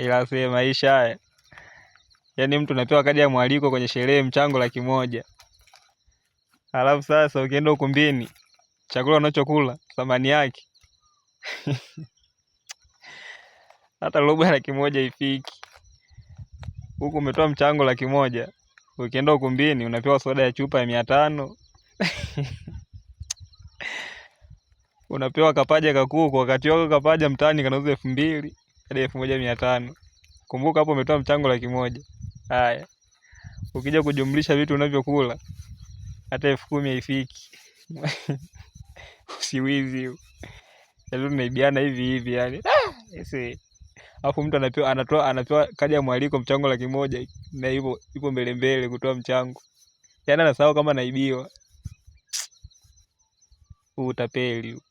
Ila si maisha haya. Yaani mtu unapewa kadi ya mwaliko kwenye sherehe, mchango 100,000. Alafu sasa ukienda ukumbini, chakula unachokula thamani yake hata robo ya 100,000 ifiki. Huku umetoa mchango 100,000, ukienda ukumbini unapewa soda ya chupa ya 500. Unapewa kapaja kakuku, wakati wako kapaja mtaani kanauza 2,000 hadi 1,500. Kumbuka hapo umetoa mchango 100,000. Haya, ukija kujumlisha vitu unavyokula hata 10,000 haifiki. Usiwizi. Yaani tunaibiana hivi hivi yani. Alafu mtu anapewa kadi ya mwaliko mchango 100,000 na hivyo ipo mbele mbele kutoa mchango. Yaani anasahau kama anaibiwa. Utapeli.